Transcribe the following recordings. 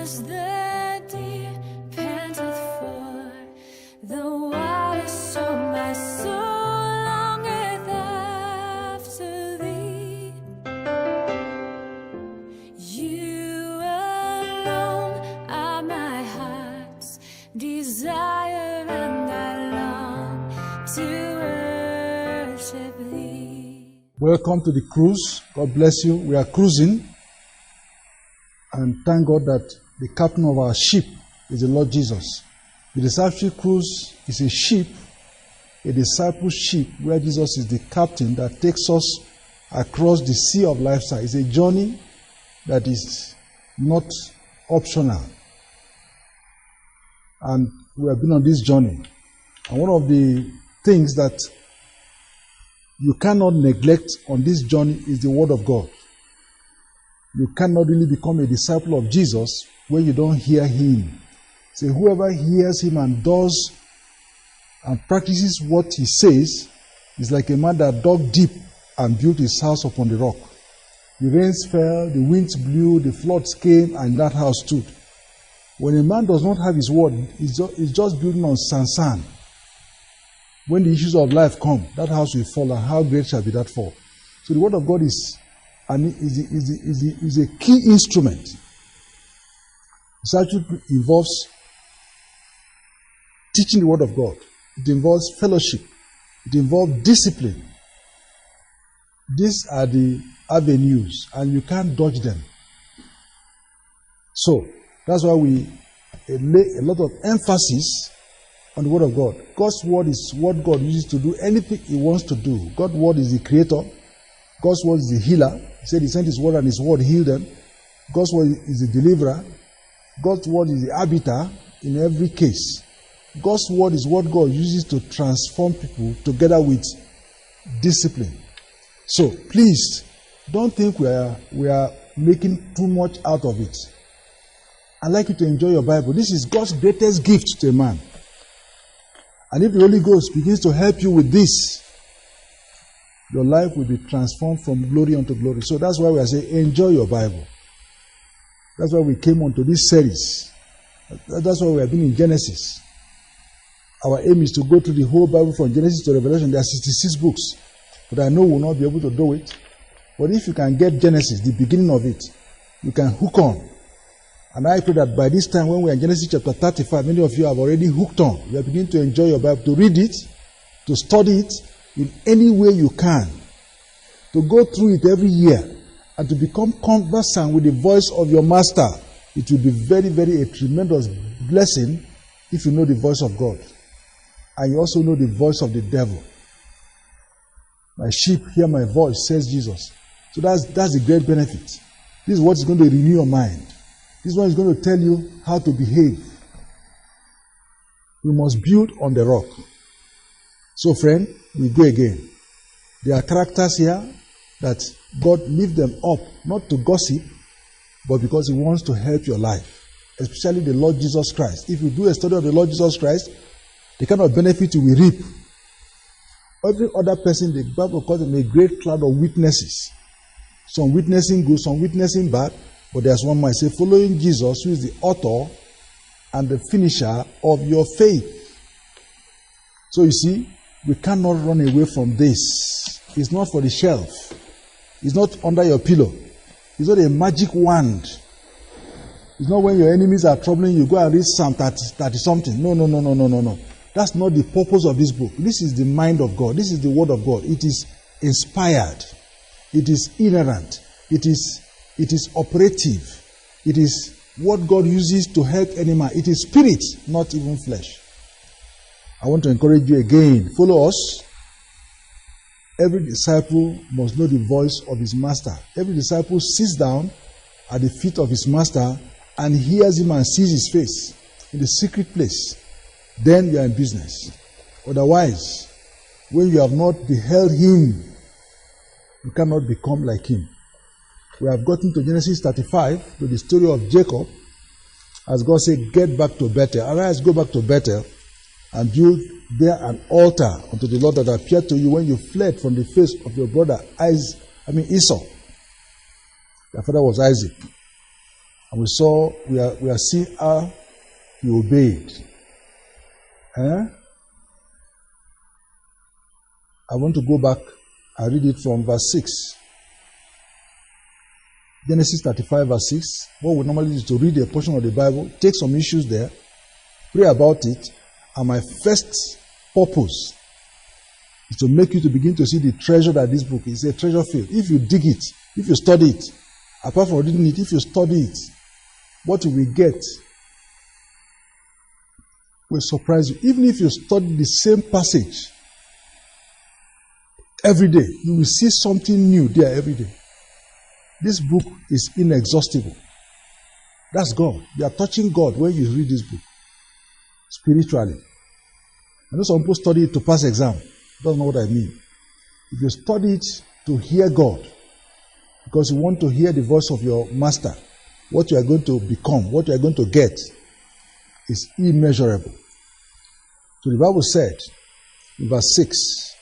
as the deer panteth for the water, so my soul longeth after thee. You alone are my heart's desire, and I long to worship thee. Welcome to the cruise. God bless you. We are cruising, and thank God that the captain of our ship is the Lord Jesus. The discipleship cruise is a ship, a discipleship where Jesus is the captain that takes us across the sea of lifestyle. It's a journey that is not optional. And we have been on this journey. And one of the things that you cannot neglect on this journey is the Word of God. You cannot really become a disciple of Jesus when you don't hear Him. So whoever hears Him and does and practices what He says is like a man that dug deep and built his house upon the rock. The rains fell, the winds blew, the floods came, and that house stood. When a man does not have his word, he's just building on sand. When the issues of life come, that house will fall, and how great shall be that fall? So the Word of God is a key instrument. Discipleship involves teaching the Word of God. It involves fellowship. It involves discipline. These are the avenues, and you can't dodge them. So, that's why we lay a lot of emphasis on the Word of God. God's Word is what God uses to do anything He wants to do. God's Word is the creator. God's Word is the healer. He said He sent His Word and His Word healed them. God's Word is the deliverer. God's Word is the arbiter in every case. God's Word is what God uses to transform people together with discipline. So, please, don't think we are making too much out of it. I'd like you to enjoy your Bible. This is God's greatest gift to a man. And if the Holy Ghost begins to help you with this, your life will be transformed from glory unto glory. So that's why we are saying, enjoy your Bible. That's why we came onto this series. That's why we have been in Genesis. Our aim is to go through the whole Bible from Genesis to Revelation. There are 66 books. But I know we'll not be able to do it. But if you can get Genesis, the beginning of it, you can hook on. And I pray that by this time, when we are in Genesis chapter 35, many of you have already hooked on. You are beginning to enjoy your Bible, to read it, to study it in any way you can, to go through it every year, and to become conversant with the voice of your master. It will be very, very a tremendous blessing if you know the voice of God. And you also know the voice of the devil. My sheep hear my voice, says Jesus. So that's the great benefit. This is what is going to renew your mind. This one is going to tell you how to behave. We must build on the rock. So, friend, we go again. There are characters here that God lift them up, not to gossip, but because He wants to help your life, especially the Lord Jesus Christ. If you do a study of the Lord Jesus Christ, the kind of benefit you will reap. Every other person, the Bible calls them a great cloud of witnesses. Some witnessing good, some witnessing bad. But there's one might say, following Jesus, who is the author and the finisher of your faith. So you see, we cannot run away from this. It's not for the shelf. It's not under your pillow. It's not a magic wand. It's not when your enemies are troubling you, go and read Psalm 30 something. No. That's not the purpose of this book. This is the mind of God. This is the Word of God. It is inspired. It is inerrant. It is operative. It is what God uses to help any man. It is spirit, not even flesh. I want to encourage you again. Follow us. Every disciple must know the voice of his master. Every disciple sits down at the feet of his master and hears him and sees his face in the secret place. Then you are in business. Otherwise, when you have not beheld him, you cannot become like him. We have gotten to Genesis 35, to the story of Jacob, as God said, get back to Bethel. Arise, go back to Bethel, and build there an altar unto the Lord that appeared to you when you fled from the face of your brother Esau. Their father was Isaac. And we are seeing how he obeyed. I want to go back and read it from verse 6. Genesis 35 verse 6. What we normally do is to read a portion of the Bible, take some issues there, pray about it, and my first purpose is to make you to begin to see the treasure that this book is. A treasure field. If you dig it, if you study it, apart from reading it, if you study it, what you will get will surprise you. Even if you study the same passage every day, you will see something new there every day. This book is inexhaustible. That's God. You are touching God when you read this book. Spiritually. I know some people study it to pass exam. Don't know what I mean. If you study it to hear God, because you want to hear the voice of your master, what you are going to become, what you are going to get, is immeasurable. So the Bible said in verse 6,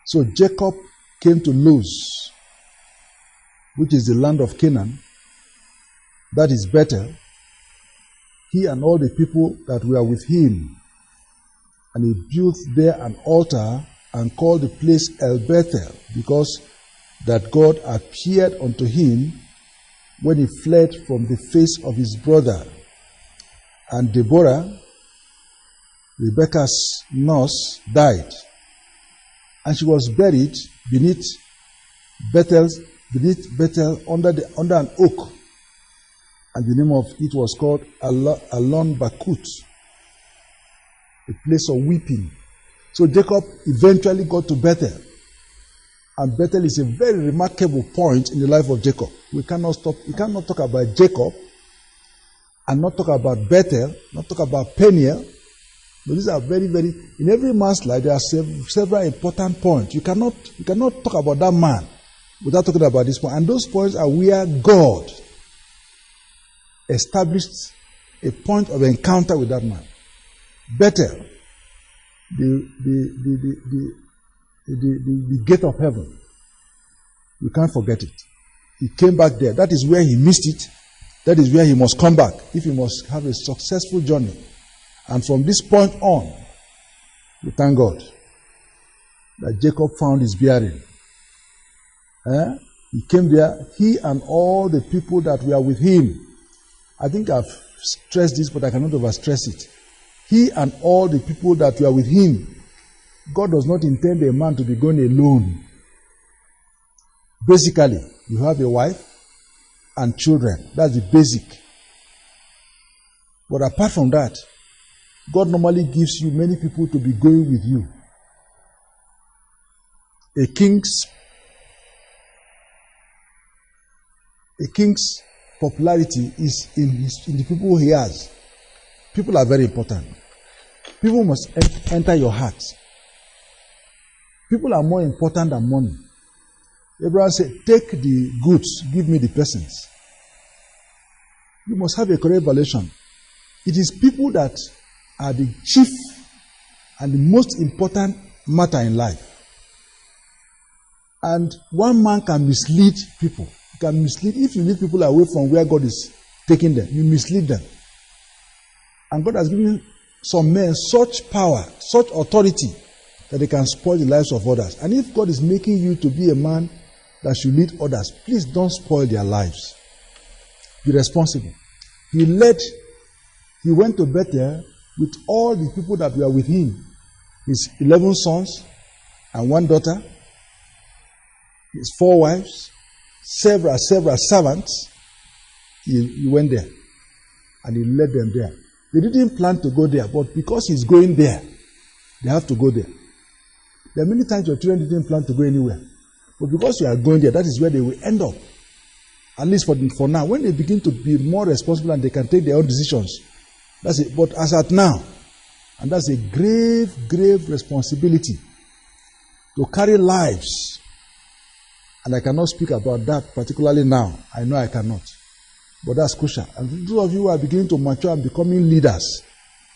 so Jacob came to Luz, which is the land of Canaan, that is Bethel, he and all the people that were with him. And he built there an altar and called the place El Bethel, because that God appeared unto him when he fled from the face of his brother. And Deborah, Rebekah's nurse, died, and she was buried beneath Bethel under an oak, and the name of it was called Alon Bakut, a place of weeping. So Jacob eventually got to Bethel, and Bethel is a very remarkable point in the life of Jacob. We cannot talk about Jacob and not talk about Bethel, not talk about Peniel. But these are very, very, in every man's life there are several important points. You cannot talk about that man without talking about this point. And those points are where God established a point of encounter with that man. Bethel, the gate of heaven. You can't forget it. He came back there. That is where he missed it. That is where he must come back if he must have a successful journey. And from this point on, we thank God that Jacob found his bearing. He came there, he and all the people that were with him. I think I've stressed this, but I cannot overstress it. He and all the people that were with him. God does not intend a man to be going alone. Basically, you have a wife and children. That's the basic. But apart from that, God normally gives you many people to be going with you. A king's popularity is in the people he has. People are very important. People must enter your heart. People are more important than money. Abraham said, take the goods, give me the persons. You must have a correct evaluation. It is people that are the chief and the most important matter in life. And one man can mislead people. You can mislead, if you lead people away from where God is taking them, you mislead them. And God has given some men such power, such authority, that they can spoil the lives of others. And if God is making you to be a man that should lead others, please don't spoil their lives. Be responsible. He went to Bethel with all the people that were with him. His 11 sons and 1 daughter, his 4 wives, several servants. He went there and he led them there. They didn't plan to go there, but because he's going there, they have to go there. There are many times your children didn't plan to go anywhere, but because you are going there, that is where they will end up. At least for now, when they begin to be more responsible and they can take their own decisions, that's it. But as at now, and that's a grave responsibility to carry lives. And I cannot speak about that particularly now. I know I cannot. But that's crucial. And those of you who are beginning to mature and becoming leaders,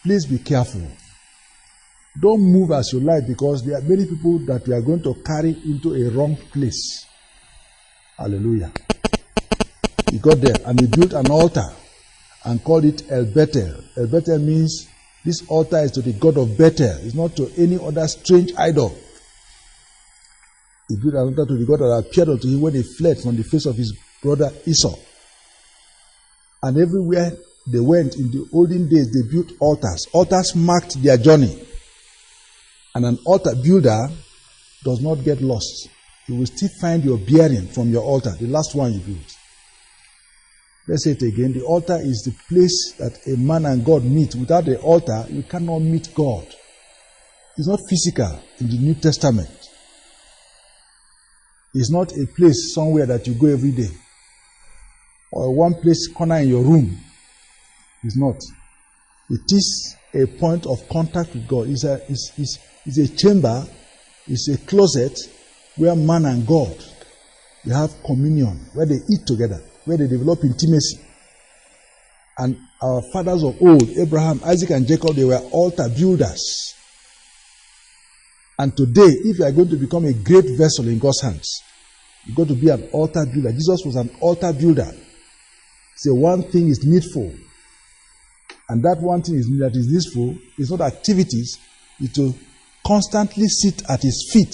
please be careful. Don't move as you like, because there are many people that we are going to carry into a wrong place. Hallelujah. He got there and he built an altar and called it El Bethel. El Bethel means this altar is to the God of Bethel. It's not to any other strange idol. He built an altar to the God that appeared unto him when he fled from the face of his brother Esau. And everywhere they went in the olden days, they built altars. Altars marked their journey. And an altar builder does not get lost. You will still find your bearing from your altar, the last one you built. Let's say it again. The altar is the place that a man and God meet. Without the altar, you cannot meet God. It's not physical in the New Testament. It's not a place somewhere that you go every day. Or one place corner in your room. It's not. It is a point of contact with God. It's a chamber. It's a closet where man and God, they have communion, where they eat together, where they develop intimacy. And our fathers of old, Abraham, Isaac, and Jacob, they were altar builders. And today, if you are going to become a great vessel in God's hands, you're going to be an altar builder. Jesus was an altar builder. So one thing is needful. And that one thing that is needful is not activities, it's to constantly sit at his feet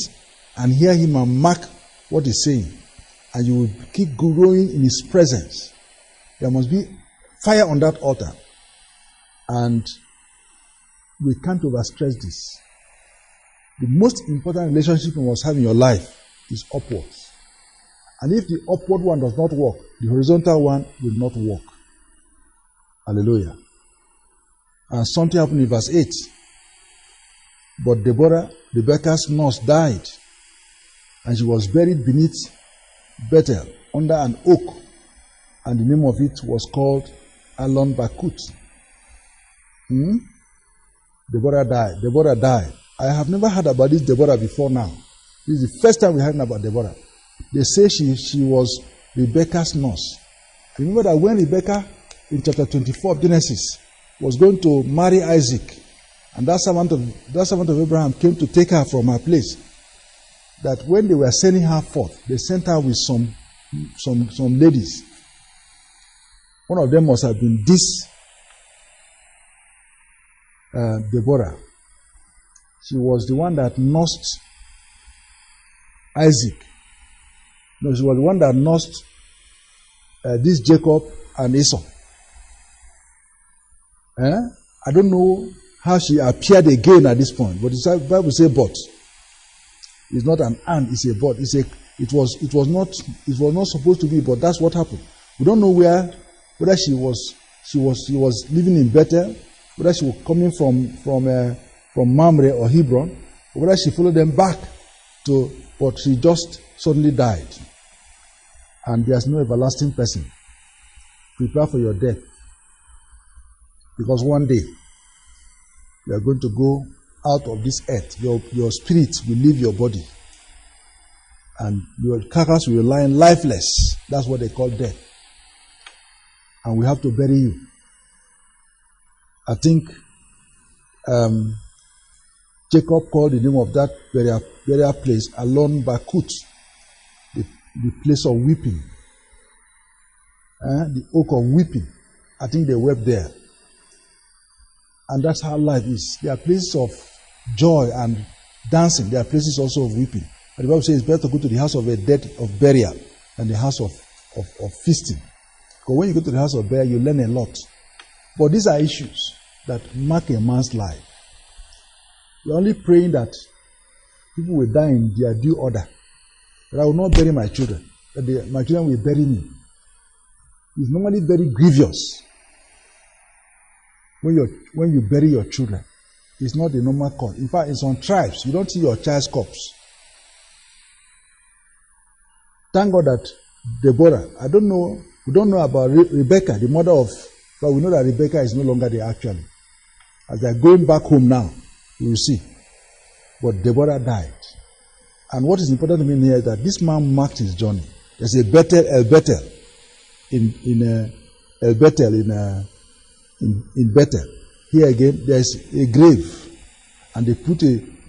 and hear him and mark what he's saying. And you will keep growing in his presence. There must be fire on that altar. And we can't overstress this. The most important relationship you must have in your life is upwards. And if the upward one does not work, the horizontal one will not work. Hallelujah. And something happened in verse 8. But Deborah, Rebekah's nurse, died, and she was buried beneath Bethel under an oak, and the name of it was called Allon Bakut. Deborah died. I have never heard about this Deborah before now. This is the first time we heard about Deborah. They say she was Rebekah's nurse. Remember that when Rebekah, in chapter 24 of Genesis, was going to marry Isaac, and that servant of Abraham came to take her from her place, that when they were sending her forth, they sent her with some ladies. One of them must have been this Deborah. She was the one that nursed Isaac. No, she was the one that nursed this Jacob and Esau. I don't know how she appeared again at this point, but the Bible says but. It's not an and, it's a but. It was not supposed to be, but that's what happened. We don't know whether she was living in Bethel, whether she was coming from Mamre or Hebron, or whether she followed them back but she just suddenly died. And there's no everlasting person. Prepare for your death. Because one day, you are going to go out of this earth. Your spirit will leave your body. And your carcass will lie lifeless. That's what they call death. And we have to bury you. I think Jacob called the name of that burial place Allon Bakut, the place of weeping. The oak of weeping. I think they wept there. And that's how life is. There are places of joy and dancing. There are places also of weeping. But the Bible says it's better to go to the house of a dead of burial than the house of feasting. Because when you go to the house of burial, you learn a lot. But these are issues that mark a man's life. We're only praying that people will die in their due order. That I will not bury my children. That my children will bury me. It's normally very grievous when you bury your children. It's not the normal cause. In fact, in some tribes, you don't see your child's corpse. Thank God that Deborah, we don't know about Rebekah, the mother of, but we know that Rebekah is no longer there actually. As they're going back home now, we will see. But Deborah died. And what is important to me here is that this man marked his journey. There's a El Bethel in Bethel. Here again, there's a grave. And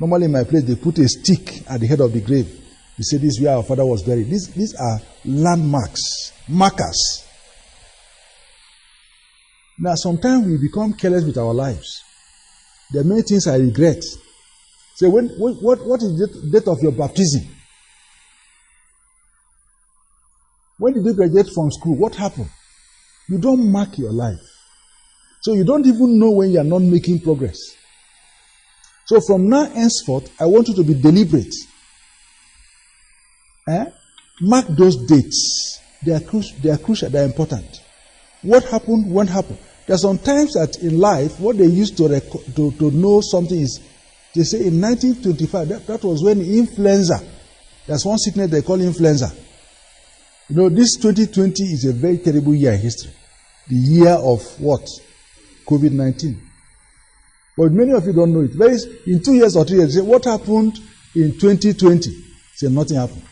normally in my place, they put a stick at the head of the grave. They say this is where our father was buried. These are landmarks, markers Now, sometimes we become careless with our lives. There are many things I regret. So, what is the date of your baptism? When did you graduate from school? What happened? You don't mark your life. So you don't even know when you are not making progress. So from now henceforth, I want you to be deliberate. Mark those dates. They are crucial, they are important. What happened, when happened. There are some times that in life, what they used to know something is, they say in 1925, that was when influenza, there's one sickness they call influenza. You know, this 2020 is a very terrible year in history. The year of what? COVID-19. But many of you don't know it. In 2 years or 3 years, say, what happened in 2020? Say, nothing happened.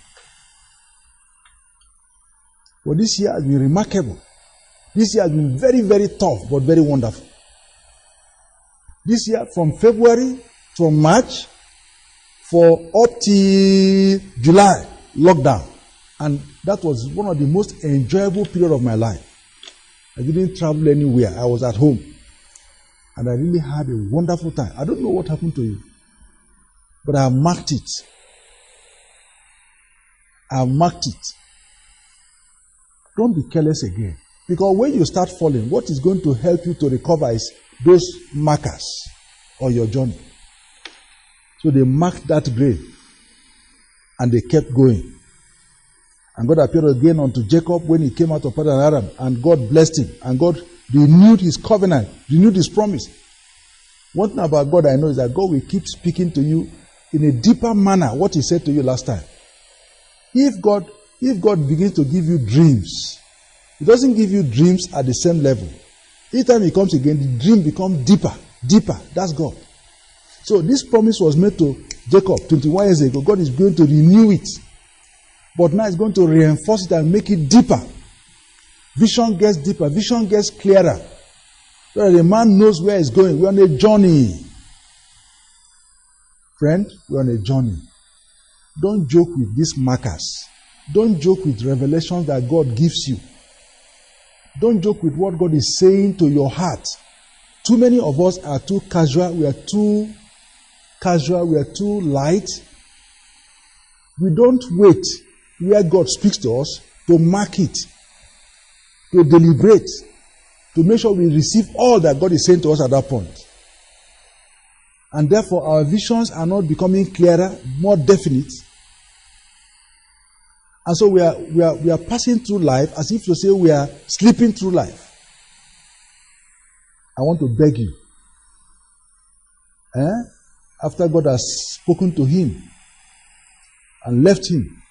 But this year has been remarkable. This year has been very, very tough, but very wonderful. This year, from February, from March, for up to July, lockdown. And that was one of the most enjoyable period of my life. I didn't travel anywhere. I was at home. And I really had a wonderful time. I don't know what happened to you. But I have marked it. I have marked it. Don't be careless again. Because when you start falling, what is going to help you to recover is those markers on your journey. So they marked that grave. And they kept going. And God appeared again unto Jacob when he came out of Padan Aram. And God blessed him. And God renewed his covenant, renewed his promise. One thing about God I know is that God will keep speaking to you in a deeper manner what he said to you last time. If God begins to give you dreams, he doesn't give you dreams at the same level. Each time he comes again, the dream becomes deeper, deeper. That's God. So this promise was made to Jacob 21 years ago. God is going to renew it. But now it's going to reinforce it and make it deeper. Vision gets deeper. Vision gets clearer. So that the man knows where he's going. We're on a journey. Friend, we're on a journey. Don't joke with these markers. Don't joke with revelations that God gives you. Don't joke with what God is saying to your heart. Too many of us are too casual. We are too casual. We are too light. We don't wait where God speaks to us to mark it, to deliberate, to make sure we receive all that God is saying to us at that point. And therefore, our visions are not becoming clearer, more definite. And so we are passing through life as if to say we are slipping through life. I want to beg you. After God has spoken to him and left him,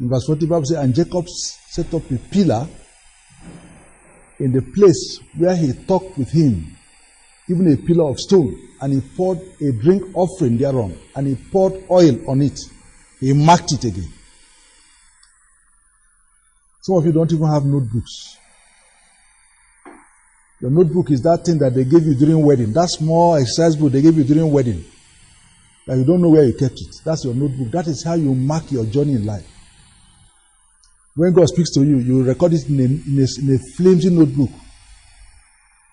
in verse 40, the Bible says, and Jacob set up a pillar in the place where he talked with him, even a pillar of stone, and he poured a drink offering thereon, and he poured oil on it. He marked it again. Some of you don't even have notebooks. Your notebook is that thing that they gave you during wedding. That small exercise book they gave you during wedding. That you don't know where you kept it. That's your notebook. That is how you mark your journey in life. When God speaks to you, you record it in a flimsy notebook.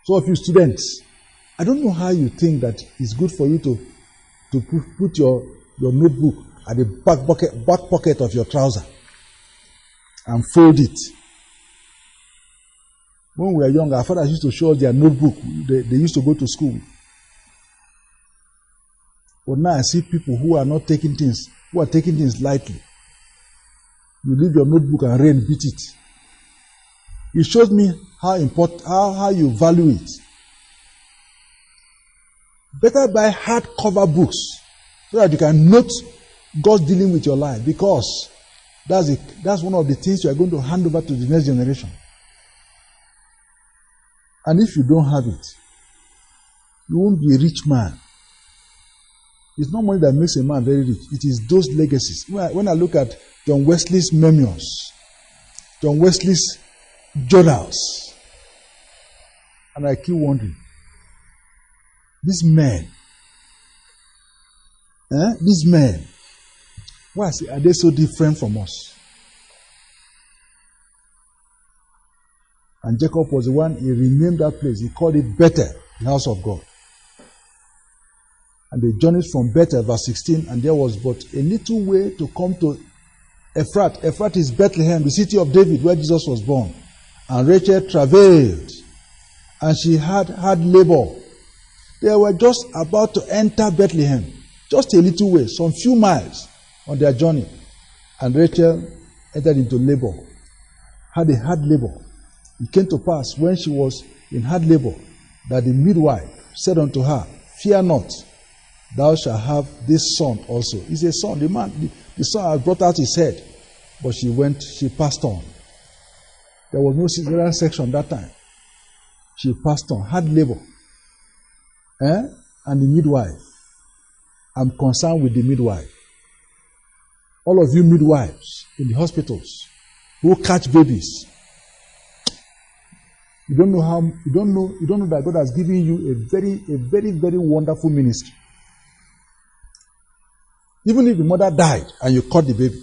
So of you students, I don't know how you think that it's good for you to put your notebook at the back pocket of your trouser and fold it. When we were young, our fathers used to show us their notebook. They used to go to school. But now I see people who are taking things lightly. You leave your notebook and rain beat it. It shows me how important, how you value it. Better buy hardcover books so that you can note God's dealing with your life, because that's one of the things you are going to hand over to the next generation. And if you don't have it, you won't be a rich man. It's not money that makes a man very rich. It is those legacies. When I look at John Wesley's memoirs, John Wesley's journals, and I keep wondering, these men, why are they so different from us? And Jacob was the one, he renamed that place. He called it Bethel, the house of God. And they journeyed from Bethel, verse 16, and there was but a little way to come to Ephrat. Ephrat is Bethlehem, the city of David, where Jesus was born. And Rachel travailed, and she had labor. They were just about to enter Bethlehem, just a little way, some few miles on their journey. And Rachel entered into labor, had a hard labor. It came to pass when she was in hard labor that the midwife said unto her, Fear not, thou shalt have this son also. He's a son. The son had brought out his head, but she passed on. There was no cesarean section that time. She passed on, hard labor. And the midwife. I'm concerned with the midwife. All of you midwives in the hospitals who catch babies, you don't know that God has given you a very, very wonderful ministry. Even if the mother died and you caught the baby.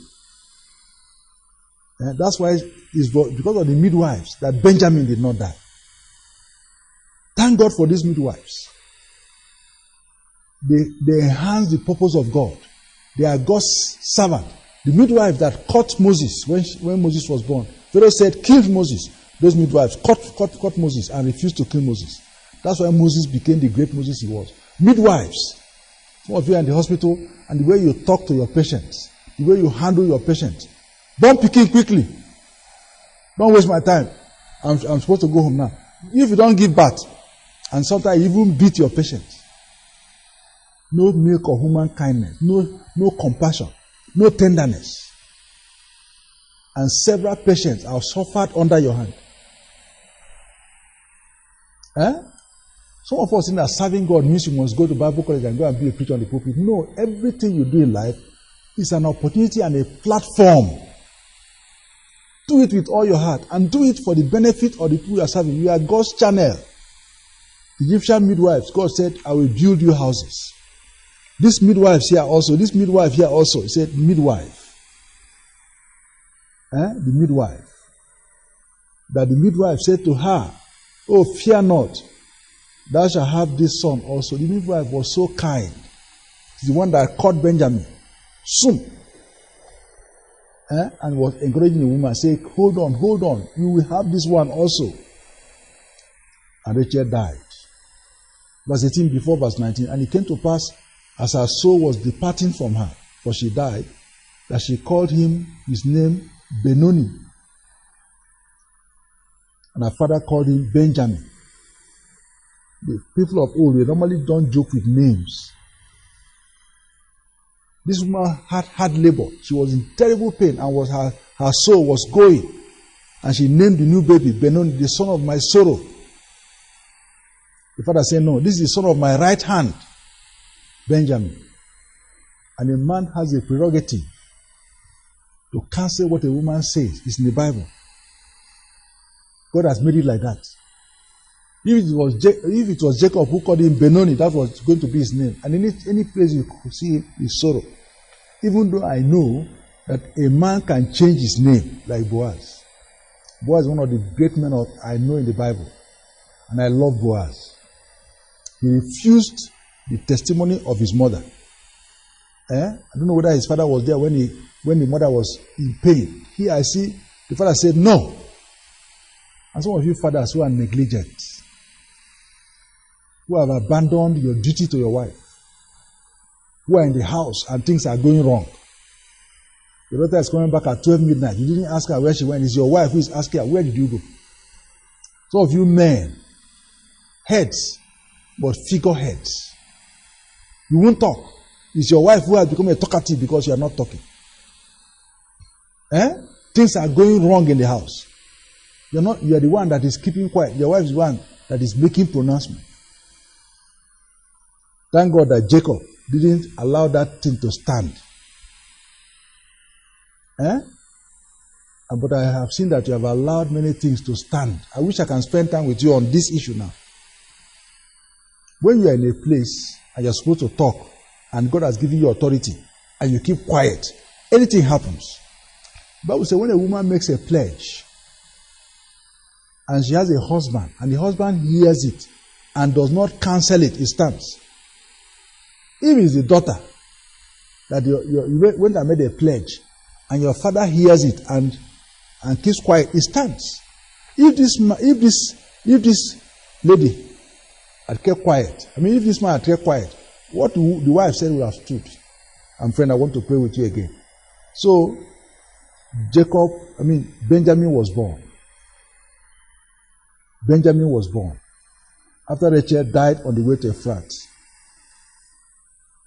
That's why it's because of the midwives that Benjamin did not die. Thank God for these midwives. They enhance the purpose of God. They are God's servant. The midwife that caught Moses when Moses was born. Pharaoh said, kill Moses. Those midwives caught Moses and refused to kill Moses. That's why Moses became the great Moses he was. Midwives. Some of you are in the hospital, and the way you talk to your patients, the way you handle your patients. Don't pick in quickly. Don't waste my time. I'm supposed to go home now. If you don't give birth, and sometimes you even beat your patients. No milk of human kindness, no compassion, no tenderness. And several patients have suffered under your hand. Some of us think that serving God means you must go to Bible college and go and be a preacher on the pulpit. No, everything you do in life is an opportunity and a platform. Do it with all your heart and do it for the benefit of the people you are serving. You are God's channel. The Egyptian midwives, God said, I will build you houses. This midwife here also, he said, midwife. The midwife. That the midwife said to her, oh, fear not, thou shalt have this son also. The midwife was so kind. She's the one that caught Benjamin. Soon. And was encouraging the woman, saying, hold on, you will have this one also. And Rachel died. Verse 18 before verse 19. And it came to pass, as her soul was departing from her, for she died, that she called him his name Benoni. And her father called him Benjamin. The people of old, they normally don't joke with names. This woman had labor. She was in terrible pain and her soul was going. And she named the new baby Benoni, the son of my sorrow. The father said, no, this is the son of my right hand, Benjamin. And a man has a prerogative to cancel what a woman says. It's in the Bible. God has made it like that. If it was Jacob who called him Benoni, that was going to be his name. And in any place you could see him, is sorrow. Even though I know that a man can change his name, like Boaz. Boaz is one of the great men I know in the Bible. And I love Boaz. He refused the testimony of his mother. I don't know whether his father was there when the mother was in pain. Here I see the father said no. And some of you fathers who are negligent, who have abandoned your duty to your wife, who are in the house and things are going wrong. Your daughter is coming back at 12 midnight. You didn't ask her where she went. It's your wife who is asking her, where did you go? Some of you men, heads, but figureheads. You won't talk. It's your wife who has become a talkative because you are not talking. Things are going wrong in the house. You are the one that is keeping quiet. Your wife is the one that is making pronouncement. Thank God that Jacob didn't allow that thing to stand. But I have seen that you have allowed many things to stand. I wish I can spend time with you on this issue now. When you are in a place and you are supposed to talk, and God has given you authority, and you keep quiet, anything happens. The Bible says when a woman makes a pledge, and she has a husband, and the husband hears it and does not cancel it, it stands. If it's the daughter that you went and made a pledge, and your father hears it and keeps quiet, it stands. If this lady had kept quiet, if this man had kept quiet, what the wife said would have stood. And friend, I want to pray with you again. So, Benjamin was born. Benjamin was born. After Rachel died on the way to Ephrath,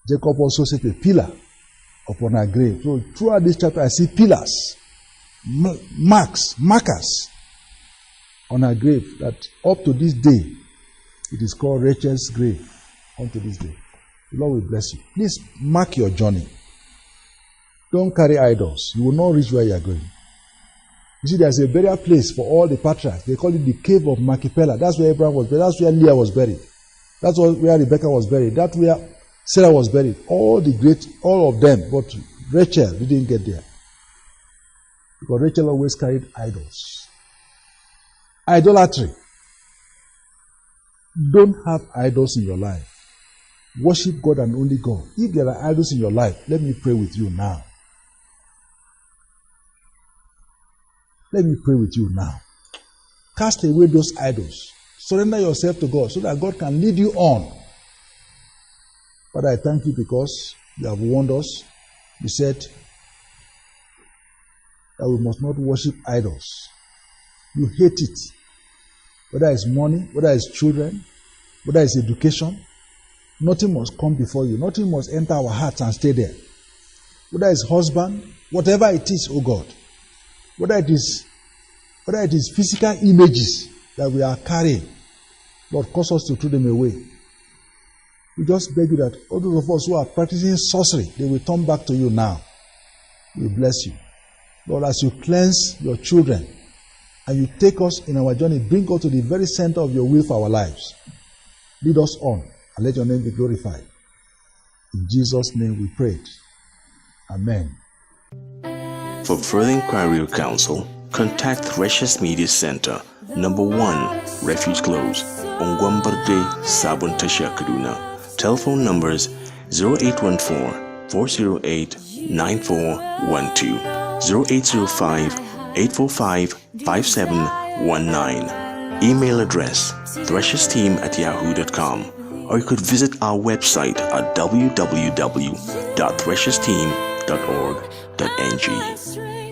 Jacob also set a pillar upon her grave. So throughout this chapter, I see pillars, markers on her grave that up to this day, it is called Rachel's grave unto this day. The Lord will bless you. Please mark your journey. Don't carry idols. You will not reach where you are going. You see, there's a burial place for all the patriarchs. They call it the cave of Machpelah. That's where Abraham was buried. That's where Leah was buried. That's where Rebecca was buried. That's where Sarah was buried. All of them. But Rachel didn't get there. Because Rachel always carried idols. Idolatry. Don't have idols in your life. Worship God and only God. If there are idols in your life, let me pray with you now. Let me pray with you now. Cast away those idols. Surrender yourself to God so that God can lead you on. Father, I thank you because you have warned us. You said that we must not worship idols. You hate it. Whether it's money, whether it's children, whether it's education, nothing must come before you. Nothing must enter our hearts and stay there. Whether it's husband, whatever it is, oh God. Whether it is physical images that we are carrying, Lord, cause us to throw them away. We just beg you that all those of us who are practicing sorcery, they will turn back to you now. We bless you. Lord, as you cleanse your children and you take us in our journey, bring us to the very center of your will for our lives. Lead us on and let your name be glorified. In Jesus' name we pray. Amen. For further inquiry or counsel, contact Threshers Media Center, number 1, Refuge Close, Ongwambarde, Sabon Tasha, Kaduna. Telephone numbers 0814-408-9412, 0805-845-5719. Email address threshersteam@yahoo.com, or you could visit our website at www.threshersteam.org.ng.